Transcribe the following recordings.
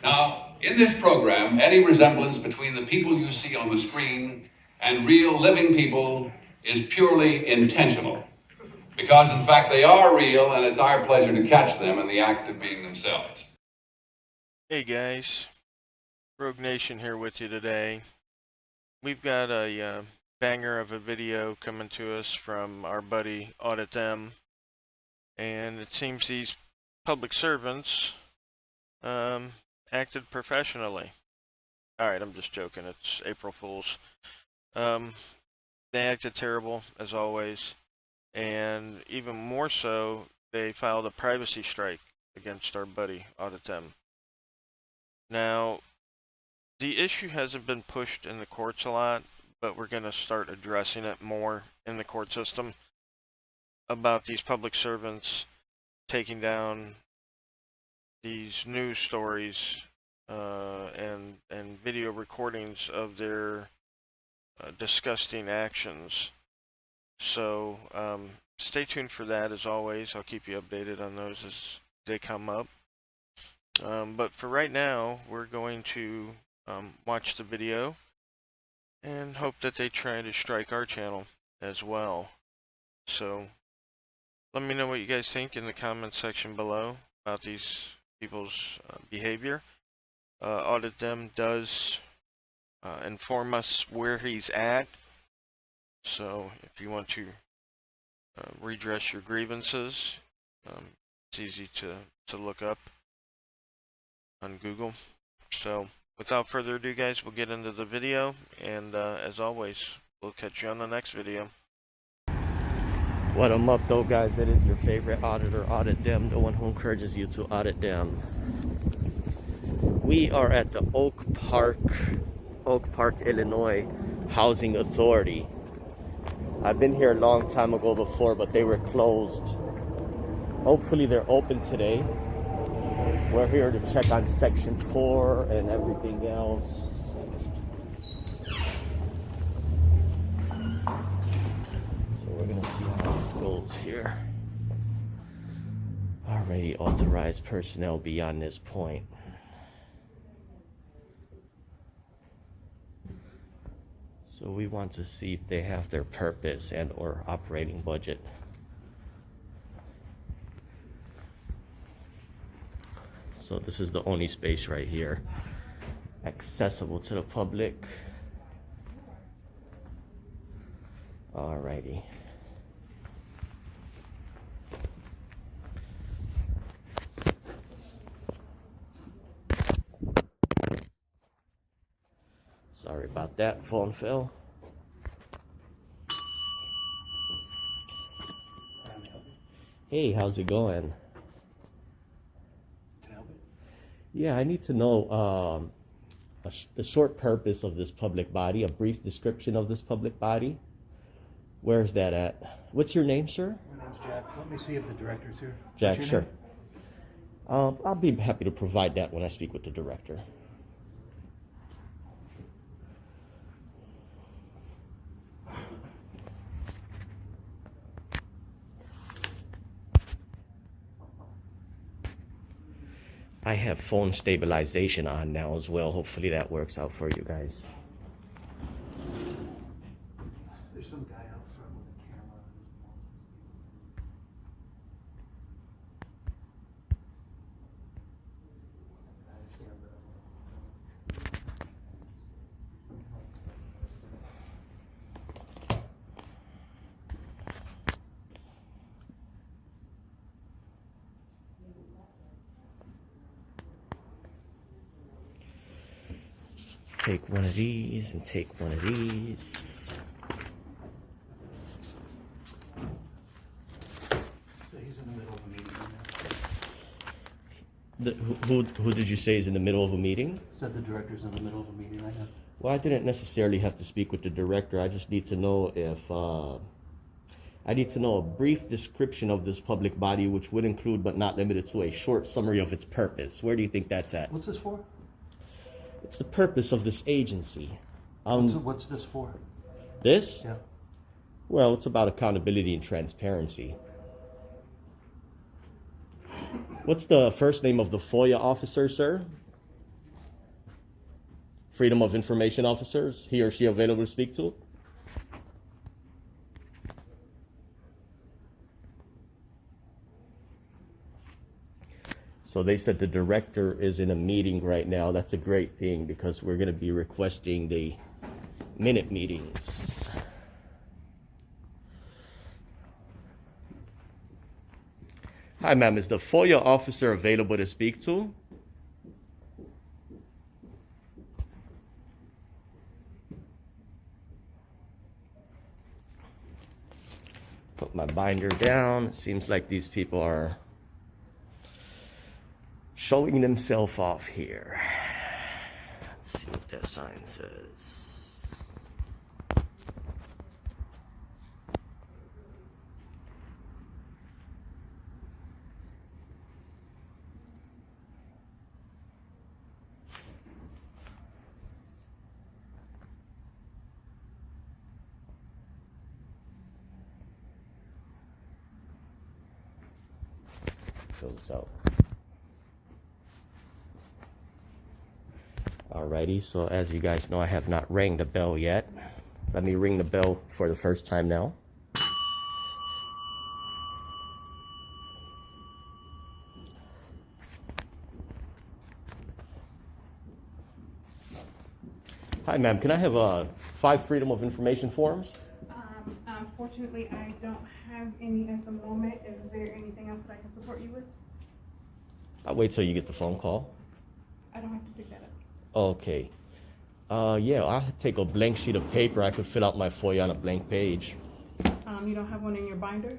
Now, in this program, any resemblance between the people you see on the screen and real living people is purely intentional. Because, in fact, they are real, and it's our pleasure to catch them in the act of being themselves. Hey guys, Rogue Nation here with you today. We've got a banger of a video coming to us from our buddy Audit, and it seems these public servants acted professionally. Alright, I'm just joking, it's April Fool's. They acted terrible, as always, and even more so, they filed a privacy strike against our buddy Audit. Now, the issue hasn't been pushed in the courts a lot, but we're going to start addressing it more in the court system about these public servants taking down these news stories and video recordings of their disgusting actions. So stay tuned for that. As always, I'll keep you updated on those as they come up. But for right now, we're going to watch the video and hope that they try to strike our channel as well. So let me know what you guys think in the comment section below about these people's behavior. Audit does inform us where he's at, so if you want to redress your grievances, it's easy to look up on Google. So without further ado, guys, we'll get into the video, and as always, we'll catch you on the next video. What I'm up though, guys, it is your favorite auditor, Audit, the one who encourages you to audit them. We are at the Oak Park, Illinois Housing Authority. I've been here a long time ago before, but they were closed. Hopefully they're open today. We're here to check on Section 4 and everything else. So we're gonna see how this goes here. Already authorized personnel beyond this point. So we want to see if they have their purpose and or operating budget. So this is the only space right here accessible to the public. Alrighty. Sorry about that, phone fell. Hey, how's it going? Can I help you? Yeah, I need to know the short purpose of this public body, a brief description of this public body. Where's that at? What's your name, sir? My name's Jack. Let me see if the director's here. Jack, What's your sure. name? I'll be happy to provide that when I speak with the director. I have phone stabilization on now as well. Hopefully that works out for you guys. There's some guy out front with a camera. Take one of these and take one of these. So he's in the middle of a meeting right now. Who did you say is in the middle of a meeting? Said the director's in the middle of a meeting right now. Well, I didn't necessarily have to speak with the director. I just need to know if I need to know a brief description of this public body, which would include but not limited to a short summary of its purpose. Where do you think that's at? What's this for? It's the purpose of this agency. What's this for? This? Yeah. Well, it's about accountability and transparency. What's the first name of the FOIA officer, sir? Freedom of Information Officers, he or she available to speak to? So they said the director is in a meeting right now. That's a great thing because we're going to be requesting the minute meetings. Hi, ma'am. Is the FOIA officer available to speak to? Put my binder down. It seems like these people are showing themselves off here. Let's see what that sign says. Out. Alrighty, so as you guys know, I have not rang the bell yet. Let me ring the bell for the first time now. Hi, ma'am. Can I have 5 Freedom of Information forms? Unfortunately, I don't have any at the moment. Is there anything else that I can support you with? I'll wait till you get the phone call. I don't have to pick that up. Okay. Yeah, I'll take a blank sheet of paper. I could fill out my FOIA on a blank page. You don't have one in your binder?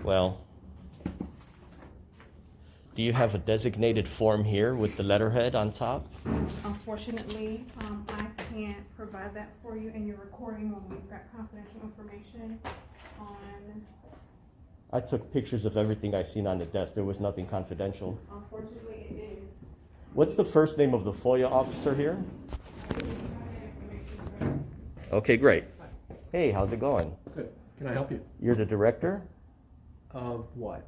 Well, do you have a designated form here with the letterhead on top? Unfortunately, I can't provide that for you in your recording when we've got confidential information on. I took pictures of everything I seen on the desk. There was nothing confidential. Unfortunately, it is. What's the first name of the FOIA officer here? Okay, great. Hey, how's it going? Good. Can I help you? You're the director Of what?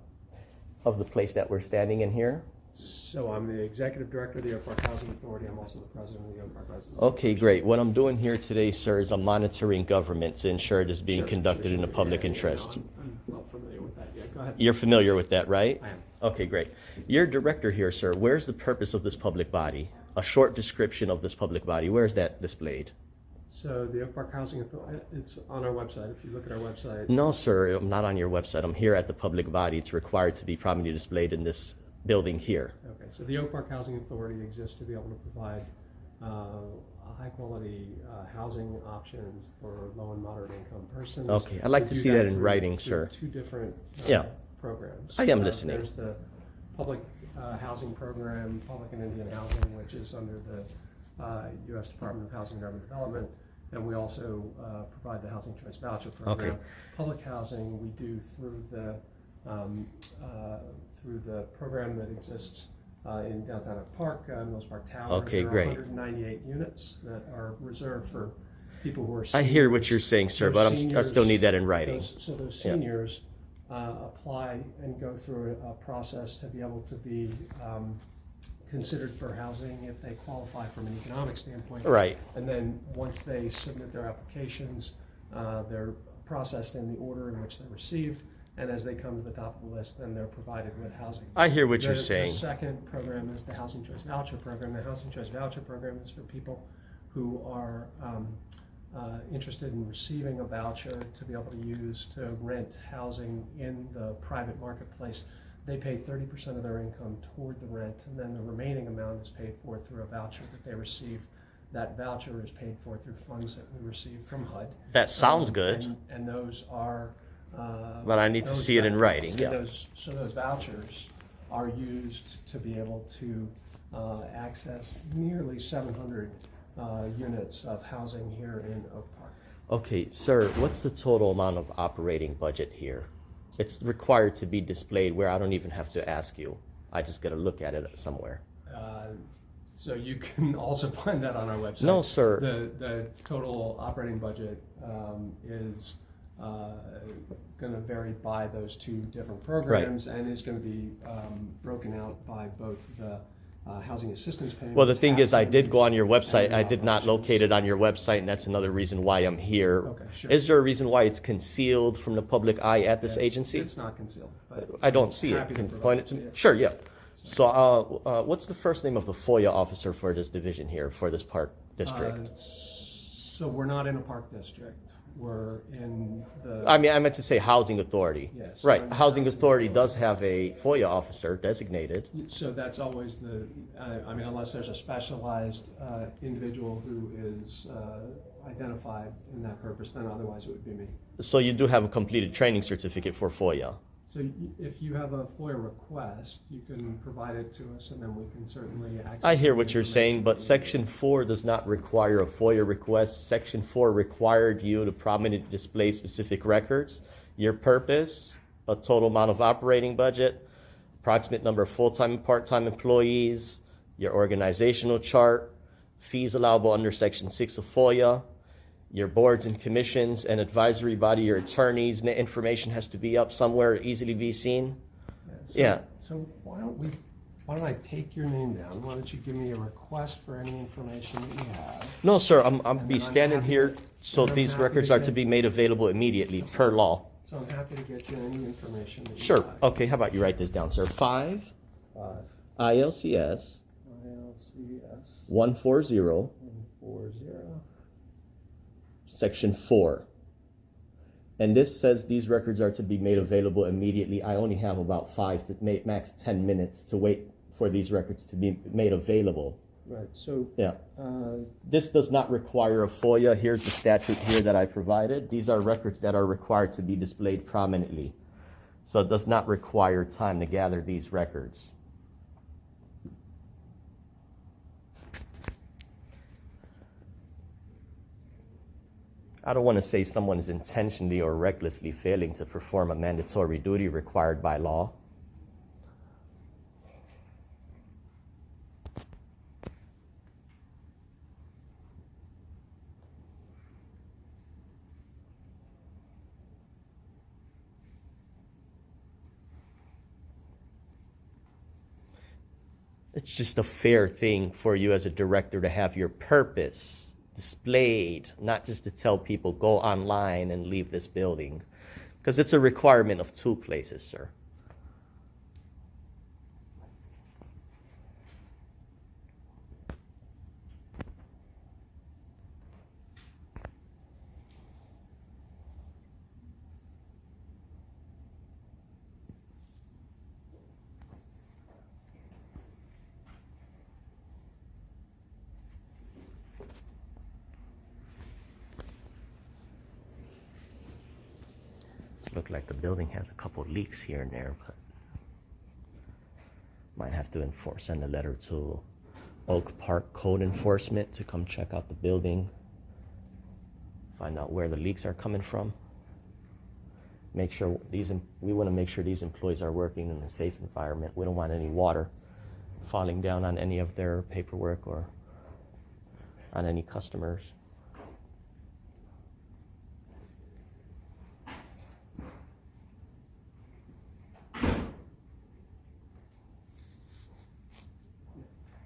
of the place that we're standing in here? So I'm the executive director of the Oak Park Housing Authority. I'm also the president of the Oak Park Residents. Okay, great. What I'm doing here today, sir, is I'm monitoring government to ensure it is being Sure, conducted sure, in the sure. public Yeah, interest. no, I'm well familiar with that. Yeah, go ahead. You're familiar with that, right? I am. Okay, great. You're director here, sir. Where's the purpose of this public body? A short description of this public body. Where's that displayed? So the Oak Park Housing Authority, it's on our website. If you look at our website. No, sir, I'm not on your website. I'm here at the public body. It's required to be prominently displayed in this building here. Okay, so the Oak Park Housing Authority exists to be able to provide high quality housing options for low and moderate income persons. Okay, I'd like to We do see that in through writing, sir. 2 different Yeah. programs. I am listening. There's the public housing program, Public and Indian Housing, which is under the U.S. Department of Housing and Urban Development, and we also provide the Housing Choice Voucher Program. Okay. Public housing we do through the program that exists in downtown Oak Park, Mills Park Tower. Okay, there are great. 198 units that are reserved for people who are I hear what seniors. you're saying, sir, Those but I seniors- still need that in writing. Those Yeah. seniors apply and go through a process to be able to be considered for housing if they qualify from an economic standpoint. Right. And then once they submit their applications, they're processed in the order in which they're received. And as they come to the top of the list, then they're provided with housing. I hear what you're The saying. second program is the Housing Choice Voucher Program. The Housing Choice Voucher Program is for people who are interested in receiving a voucher to be able to use to rent housing in the private marketplace. They pay 30% of their income toward the rent, and then the remaining amount is paid for through a voucher that they receive. That voucher is paid for through funds that we receive from HUD. That sounds good. And those are. But I need to see it in writing, yeah. So those vouchers are used to be able to access nearly 700 units of housing here in Oak Park. Okay, sir, what's the total amount of operating budget here? It's required to be displayed where I don't even have to ask you. I just gotta look at it somewhere. So you can also find that on our website. No, sir. The total operating budget is going to vary by those 2 different programs, and is going to be broken out by both the housing assistance payments. Well, the thing is, I did go on your website. and I did not operations. locate it on your website, and that's another reason why I'm here. Okay, sure. Is there a reason why it's concealed from the public eye at this It's- agency? It's not concealed. But I don't see it. happy to Can you provide point it to me? you. Sure, yeah. So, what's the first name of the FOIA officer for this division here, for this park district? So we're not in a park district. We're in the. I mean, I meant to say housing authority. Yes. Right, I'm the housing housing authority authority. does have a FOIA officer designated. So that's always the, I mean, unless there's a specialized individual who is identified in that purpose, then otherwise it would be me. So you do have a completed training certificate for FOIA. So if you have a FOIA request, you can provide it to us and then we can certainly access. I hear the what you're saying, information but that you Section need. 4 does not require a FOIA request. Section 4 required you to prominently display specific records, your purpose, a total amount of operating budget, approximate number of full-time and part-time employees, your organizational chart, fees allowable under Section 6 of FOIA, your boards and commissions and advisory body, your attorneys, and the information has to be up somewhere, easily be seen. So- Yeah. So why don't I take your name down? Why don't you give me a request for any information that you have? No, sir, I'm And be then I'm standing happy here, to- so and I'm these happy records to are to get- be made available immediately, per law. So I'm happy to get you any information that you Sure, like. okay, how about you write this down, sir? 5 ILCS ILCS 140, 140. Section 4. And this says these records are to be made available immediately. I only have about 5 to max 10 minutes to wait for these records to be made available. Right, so, Yeah. This does not require a FOIA. Here's the statute here that I provided. These are records that are required to be displayed prominently. So it does not require time to gather these records. I don't want to say someone is intentionally or recklessly failing to perform a mandatory duty required by law. It's just a fair thing for you as a director to have your purpose displayed, not just to tell people go online and leave this building, because it's a requirement of 2 places, sir. Look like the building has a couple leaks here and there, but might have to send a letter to Oak Park Code Enforcement to come check out the building, find out where the leaks are coming from. Make sure we want to make sure these employees are working in a safe environment. We don't want any water falling down on any of their paperwork or on any customers.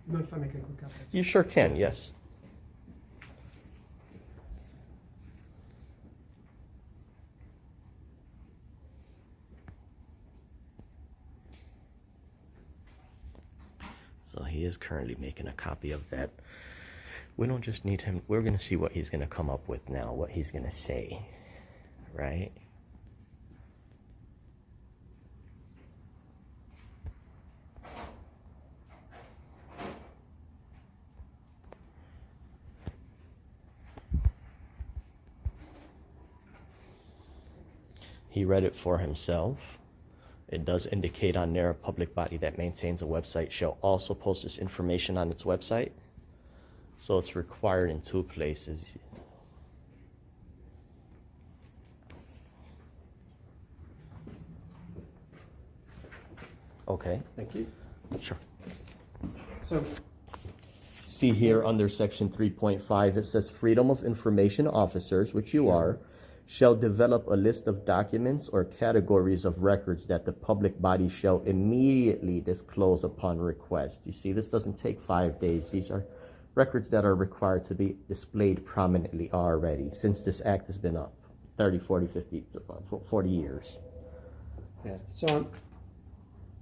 You mind if I make a quick update? You sure can, yes. So he is currently making a copy of that. We don't just need him. We're going to see what he's going to come up with now, what he's going to say, right? He read it for himself. It does indicate on there, a public body that maintains a website shall also post this information on its website. So it's required in 2 places. Okay, Thank you. sure. So, See here under section 3.5, it says freedom of information officers, which you are, shall develop a list of documents or categories of records that the public body shall immediately disclose upon request. You see, this doesn't take 5 days. These are records that are required to be displayed prominently already, since this act has been up 30, 40, 50, 40 years. Yeah, so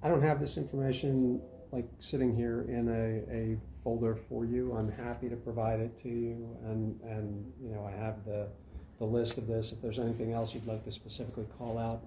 I don't have this information like sitting here in a folder for you. I'm happy to provide it to you, and you know, I have the list of this. If there's anything else you'd like to specifically call out,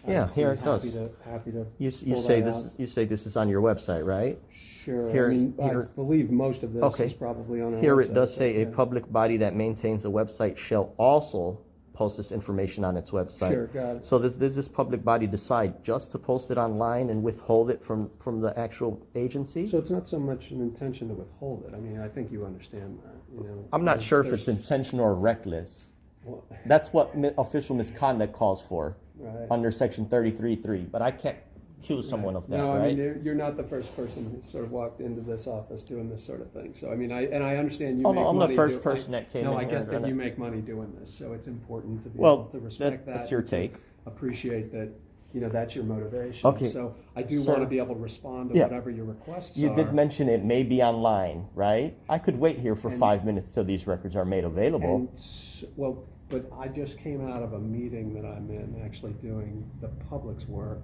Yeah, here it does. Happy to. You pull say that this out. is, you say this is on your website, right? Sure. Here- I mean, here- I believe most of this Okay. is probably on our Here website, it does but, say a yeah. public body that maintains a website shall also post this information on its website. Sure, got it. So does this public body decide just to post it online and withhold it from the actual agency? So it's not so much an intention to withhold it. I mean, I think you understand that. You know, I'm not sure if there's- it's intentional or reckless. well, That's what official misconduct calls for right. under section 33.3, but I can't accuse someone of that, No, I right? mean, you're not the first person who sort of walked into this office doing this sort of thing. So, I mean, I understand you Oh, make no, I'm money. the first person that came No, in I here get and that done you it. make money doing this, so it's important to be Well, able to respect that. that's your take. Appreciate that, you know, that's your motivation. Okay. So I do Sir. want to be able to respond to Yeah. whatever your requests You are. did mention it may be online, right? I could wait here for And- 5 minutes till these records are made available. And well, but I just came out of a meeting that I'm in, actually doing the public's work,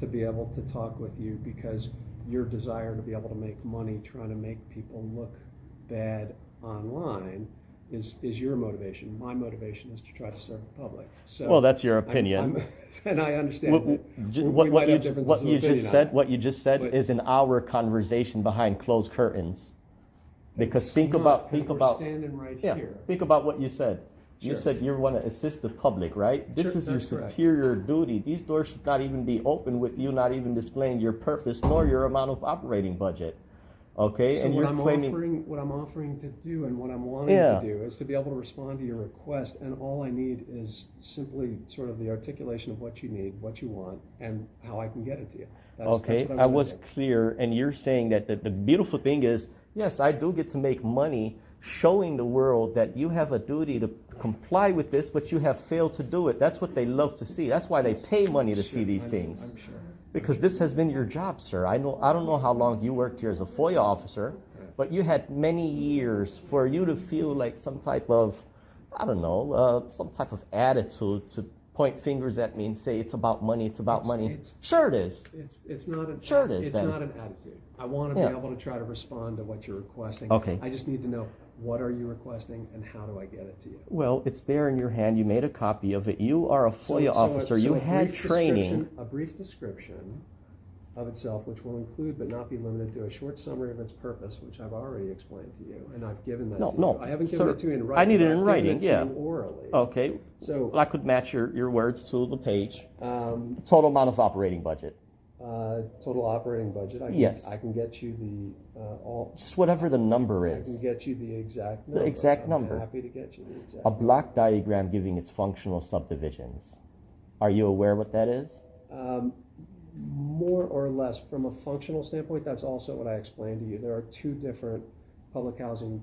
to be able to talk with you, because your desire to be able to make money trying to make people look bad online is your motivation. My motivation is to try to serve the public. So Well, that's your opinion. and I understand What, that. We might have differences of opinion on it. what you just said But- is an hour conversation behind closed curtains. Because It's think not, about 'cause we're about standing right yeah, here. think about what you said. You Sure. said you want to assist the public, right? This Sure, is your that's correct. superior duty. These doors should not even be open with you not even displaying your purpose nor your amount of operating budget. Okay, So and what you're I'm claiming offering to do, and what I'm wanting Yeah. to do, is to be able to respond to your request, and all I need is simply sort of the articulation of what you need, what you want, and how I can get it to you. okay, That's what I wanna was do. clear, and you're saying that the beautiful thing is, yes, I do get to make money showing the world that you have a duty to comply with this, but you have failed to do it. That's what they love to see. That's why they pay money to see Sure, these I'm- things. I'm sure. Because this has been your job, sir. I don't know how long you worked here as a FOIA officer, but you had many years for you to feel like some type of, I don't know, some type of attitude to point fingers at me and say it's about money, it's about money. it's- Sure it is. It's not an Sure it is, it's then. not an attitude. I want to Yeah. be able to try to respond to what you're requesting. Okay. I just need to know, what are you requesting, and how do I get it to you? Well, it's there in your hand. You made a copy of it. You are a So- FOIA so officer. You a had brief training. description- A brief description of itself, which will include but not be limited to a short summary of its purpose, which I've already explained to you, and I've given that No, to you. no, I haven't given sir. it to you in I writing. need it but in I've writing, given it to yeah. you orally. Okay. So, Well, I could match your words to the page. um, Total amount of operating budget. total operating budget. Yes. I can get you the all. Just whatever the number I can is. get you the exact The number. exact I'm number. happy to get you the exact. A block diagram giving its functional subdivisions. Are you aware what that is? More or less, from a functional standpoint, that's also what I explained to you. There are two different housing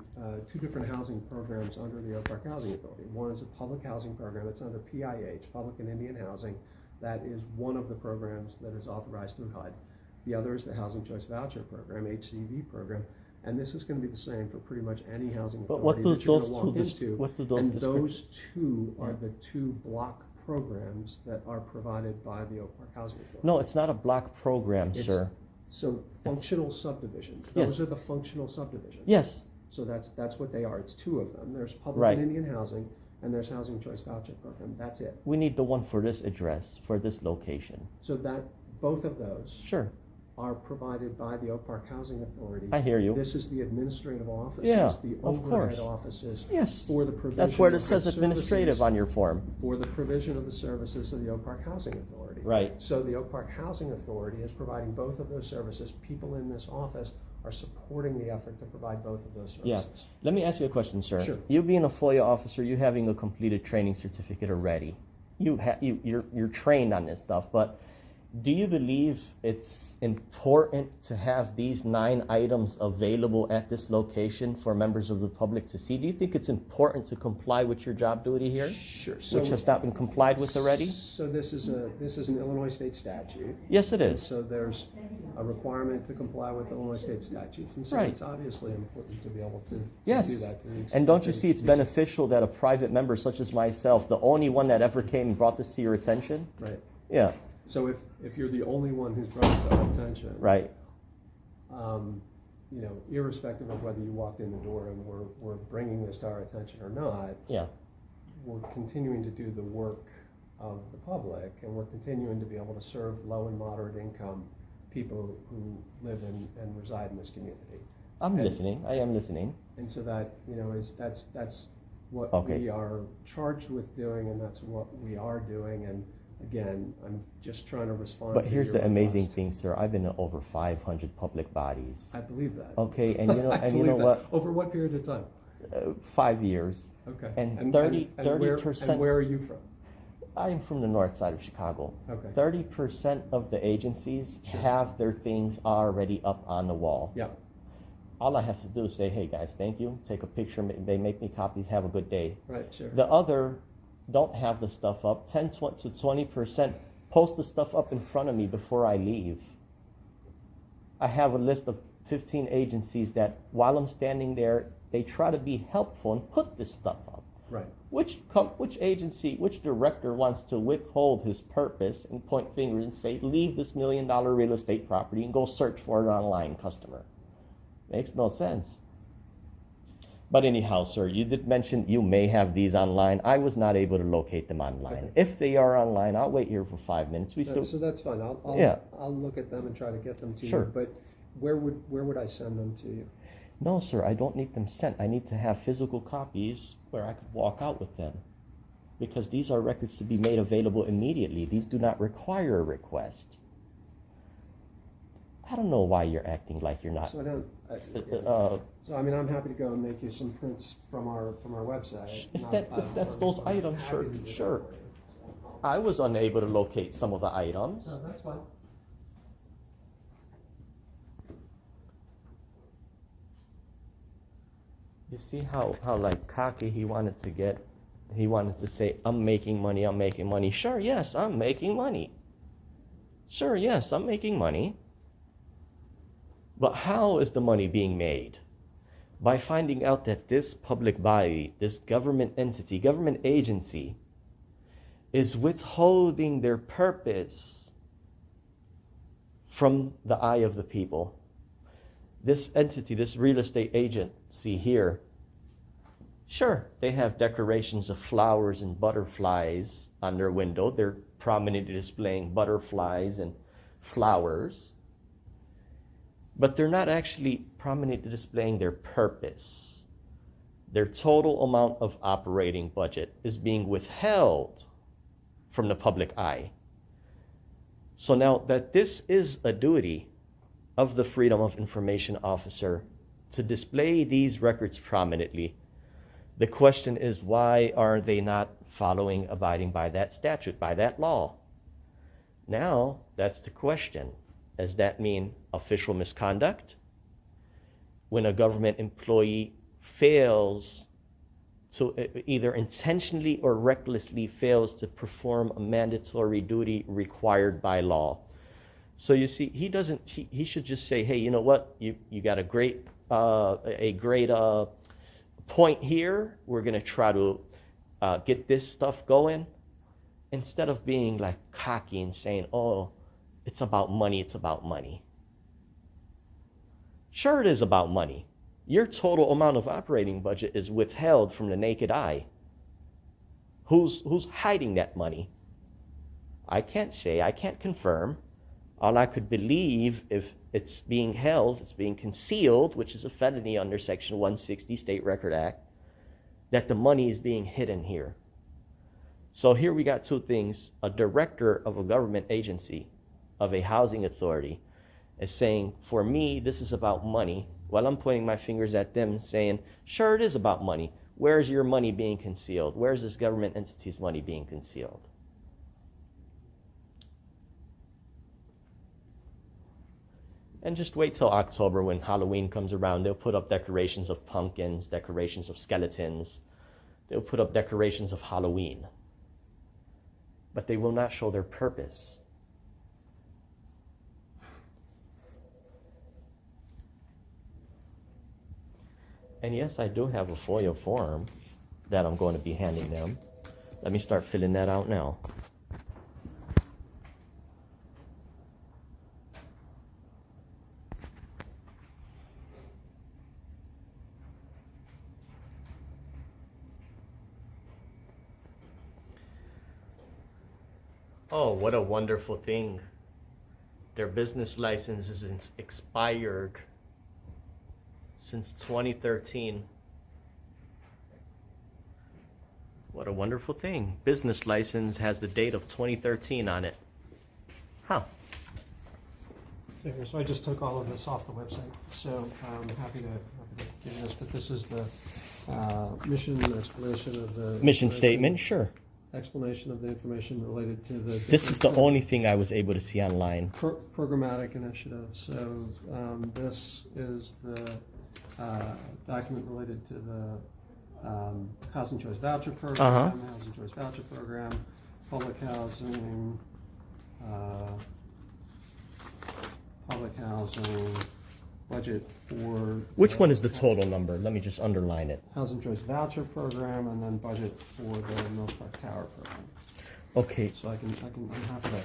programs under the Oak Park Housing Authority. One is a public housing program. It's under PIH, Public and Indian Housing. That is one of the programs that is authorized through HUD. The other is the Housing Choice Voucher Program, HCV program. And this is going to be the same for pretty much any housing But authority what do that you're those going to walk two into. what do those And descriptions? those two are the two block programs that are provided by the Oak Park Housing Authority. No, it's not a block program, It's- sir. So functional subdivisions, Yes. those are the functional subdivisions. Yes. So that's what they are. It's two of them. There's public Right. and Indian housing, and there's Housing Choice Voucher Program. That's it. We need the one for this address, for this location. So that, both of those Sure. are provided by the Oak Park Housing Authority. I hear you. This is the administrative offices, Yeah, the of overhead it offices. Yes. For the provision. That's where it of says the administrative services- on your form. For the provision of the services of the Oak Park Housing Authority. Right. So the Oak Park Housing Authority is providing both of those services. People in this office are supporting the effort to provide both of those Yeah. services. Let me ask you a question, sir. Sure. You being a FOIA officer, you having a completed training certificate already. You're trained on this stuff, but Do you believe it's important to have these 9 items available at this location for members of the public to see? Do you think it's important to comply with your job duty here? Sure. Which has not been complied with already? So this is an Illinois state statute. Yes, it is. So there's a requirement to comply with Illinois state statutes, and so Right. it's obviously important to be able to Yes. do that. And don't you see it's beneficial that a private member such as myself, the only one that ever came and brought this to your attention? Right. Yeah, So if you're the only one who's brought it to our attention, right. You know, irrespective of whether you walked in the door and we're bringing this to our attention or not, Yeah. we're continuing to do the work of the public, and we're continuing to be able to serve low and moderate income people who live and reside in this community. I'm And- listening. I am listening. And so that, you know, that's what Okay. we are charged with doing, and that's what we are doing. And again, I'm just trying to respond But to here's your the amazing request. thing, sir. I've been in over 500 public bodies. I believe that. Okay, and you know, I and you believe know that. what? Over what period of time? 5 years. Okay. And 30%. And where are you from? I am from the north side of Chicago. Okay. 30% of the agencies have their things already up on the wall. Yeah. All I have to do is say, hey guys, thank you, take a picture, they make me copies, have a good day. Right, sure. The other don't have the stuff up. 10 to 20% post the stuff up in front of me before I leave. I have a list of 15 agencies that while I'm standing there, they try to be helpful and put this stuff up. Right. Which agency, which director wants to withhold his purpose and point fingers and say, leave this $1 million real estate property and go search for it online, customer? Makes no sense. But anyhow, sir, you did mention you may have these online. I was not able to locate them online. Okay. If they are online, I'll wait here for 5 minutes. So that's fine. Yeah. I'll look at them and try to get them to Sure. you. But where would I send them to you? No, sir, I don't need them sent. I need to have physical copies where I could walk out with them. Because these are records to be made available immediately. These do not require a request. I don't know why you're acting like you're not. So I don't. So I mean, I'm happy to go and make you some prints from our website. If that's those items, happy sure, to do that sure. for you. I was unable to locate some of the items. No, that's fine. You see how like cocky he wanted to get? He wanted to say, I'm making money, I'm making money. Sure, yes, I'm making money. Sure, yes, I'm making money. But how is the money being made? By finding out that this public body, this government entity, government agency, is withholding their purpose from the eye of the people. This entity, this real estate agency here, sure, they have decorations of flowers and butterflies on their window. They're prominently displaying butterflies and flowers. But they're not actually prominently displaying their purpose. Their total amount of operating budget is being withheld from the public eye. So now that this is a duty of the Freedom of Information Officer to display these records prominently, the question is, why are they not abiding by that statute, by that law? Now, that's the question. Does that mean official misconduct? When a government employee fails to either intentionally or recklessly fails to perform a mandatory duty required by law. So you see, he should just say, hey, you know what? You got a great point here. We're going to try to get this stuff going. Instead of being like cocky and saying, oh, it's about money, it's about money. Sure, it is about money. Your total amount of operating budget is withheld from the naked eye. Who's hiding that money? I can't say, I can't confirm. All I could believe, if it's being held, it's being concealed, which is a felony under Section 160 State Record Act, that the money is being hidden here. So here we got two things. A director of a government agency, of a housing authority, is saying, for me, this is about money, while I'm pointing my fingers at them saying, sure, it is about money. Where's your money being concealed? Where's this government entity's money being concealed? And just wait till October when Halloween comes around. They'll put up decorations of pumpkins, decorations of skeletons. They'll put up decorations of Halloween. But they will not show their purpose. And yes, I do have a FOIA form that I'm going to be handing them. Let me start filling that out now. Oh, what a wonderful thing. Their business license is expired since 2013. What a wonderful thing. Business license has the date of 2013 on it. Huh. So here, so I just took all of this off the website, so I'm happy to give you this, but this is the mission explanation of the... Mission statement, sure. Explanation of the information related to the... This is the only thing I was able to see online. Programmatic initiative. So this is the document related to the Housing Choice Voucher Program, Housing Choice Voucher Program, public housing, budget for... Which one is the total number? Let me just underline it. Housing Choice Voucher Program, and then budget for the Mills Park Tower Program. Okay. So I'm happy to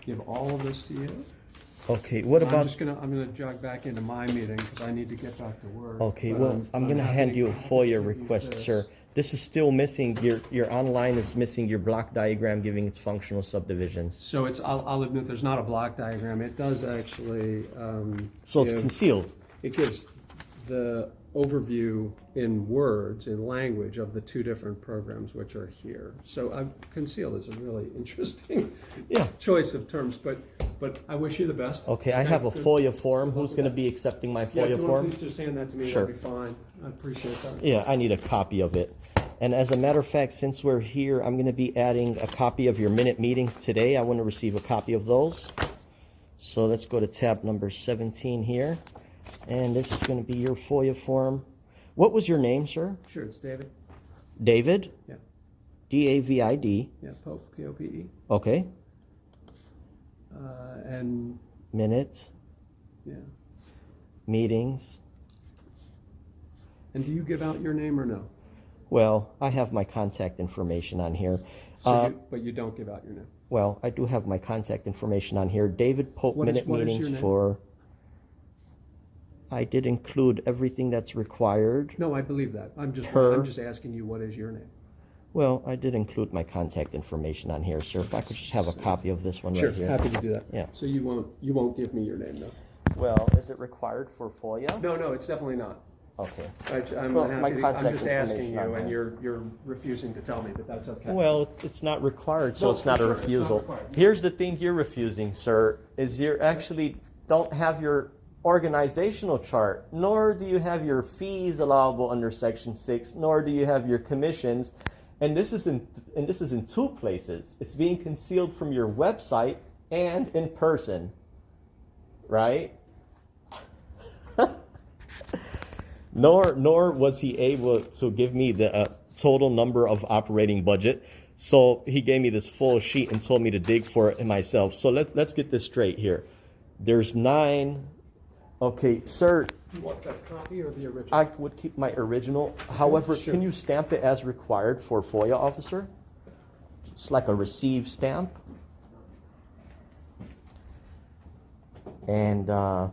give all of this to you. Okay, what about... I'm gonna jog back into my meeting because I need to get back to work. Okay, well, I'm gonna hand you a FOIA request, sir. This is still missing, your online is missing your block diagram giving its functional subdivisions. So I'll admit there's not a block diagram. It does actually... So it's concealed. It gives the overview in words, in language, of the two different programs which are here. So concealed is a really interesting choice of terms, but I wish you the best. Okay, I have a FOIA form. Who's going to be accepting my FOIA form? Please just hand that to me. Sure. That'll be fine. I appreciate that. Yeah, I need a copy of it. And as a matter of fact, since we're here, I'm going to be adding a copy of your minute meetings today. I want to receive a copy of those. So let's go to tab number 17 here. And this is going to be your FOIA form. What was your name, sir? Sure, it's David. David? Yeah. D-A-V-I-D. Yeah, Pope, P-O-P-E. Okay. And... Minutes. Yeah. Meetings. And do you give out your name or no? Well, I have my contact information on here. But you don't give out your name? Well, I do have my contact information on here. David Pope, what minute is your meetings name? for... I did include everything that's required. No, I believe that. I'm just asking you, what is your name? Well, I did include my contact information on here, sir. If I could just have a copy of this one right here. Sure, happy to do that. Yeah. So you won't give me your name, though? Well, is it required for FOIA? No, it's definitely not. Okay. I'm just asking you, and you're refusing to tell me, but that's okay. Well, it's not required, so No, it's not a for sure, it's not refusal. required. Here's the thing you're refusing, sir, is you actually don't have your organizational chart, nor do you have your fees allowable under Section 6, nor do you have your commissions. And this is in two places. It's being concealed from your website and in person, right? Nor was he able to give me the total number of operating budget. So he gave me this full sheet and told me to dig for it myself. So let's get this straight here. There's 9. Okay, sir. You want that copy or the original? I would keep my original. However, sure. Can you stamp it as required for FOIA officer? It's like a receive stamp. And You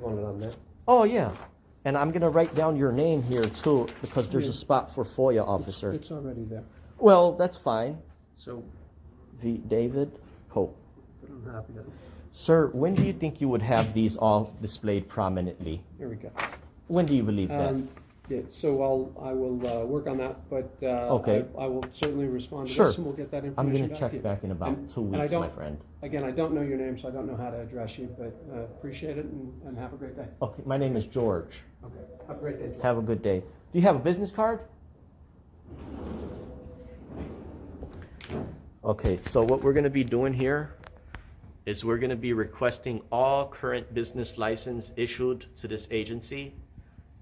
want it on there? oh yeah. And I'm gonna write down your name here too, because there's a spot for FOIA officer. It's already there. Well, that's fine. So, V. David Pope. but I'm happy to. Sir, when do you think you would have these all displayed prominently? Here we go. When do you believe that? Yeah, so I will work on that, but Okay. I will certainly respond to Sure. this, and we'll get that I'm information gonna back check to you. back in about And- 2 and I weeks, don't- my friend. Again, I don't know your name, so I don't know how to address you, but appreciate it, and have a great day. Okay, my name is George. Okay, have a great day. Have a good day. Do you have a business card? Okay, so what we're going to be doing here is we're going to be requesting all current business license issued to this agency,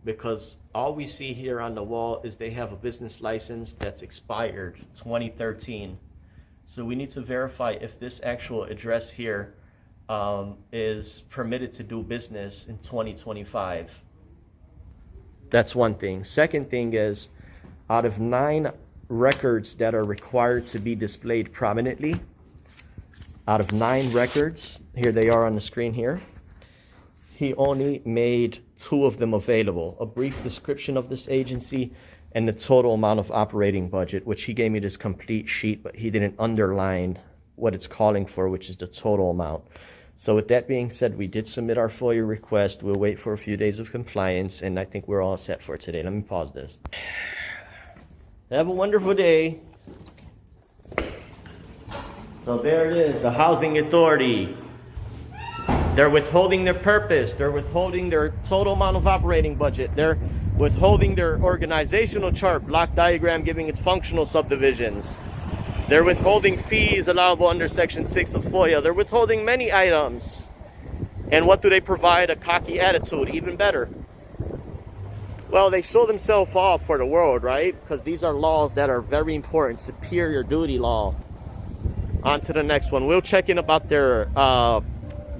because all we see here on the wall is they have a business license that's expired 2013. So we need to verify if this actual address here is permitted to do business in 2025. That's one thing. Second thing is, out of 9 records that are required to be displayed prominently, out of 9 records, here they are on the screen here, he only made 2 of them available: a brief description of this agency and the total amount of operating budget, which he gave me this complete sheet, but he didn't underline what it's calling for, which is the total amount. So with that being said, we did submit our FOIA request. We'll wait for a few days of compliance, and I think we're all set for today. Let me pause this. Have a wonderful day. So there it is, the Housing Authority. They're withholding their purpose. They're withholding their total amount of operating budget. They're withholding their organizational chart, block diagram giving it functional subdivisions. They're withholding fees allowable under Section 6 of FOIA. They're withholding many items. And what do they provide? A cocky attitude, even better. Well, they show themselves off for the world, right? Because these are laws that are very important, superior duty law. On to the next one. We'll check in about their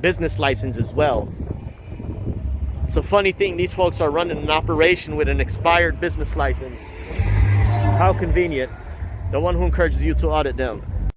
business license as well. It's a funny thing, these folks are running an operation with an expired business license. How convenient. The one who encourages you to audit them.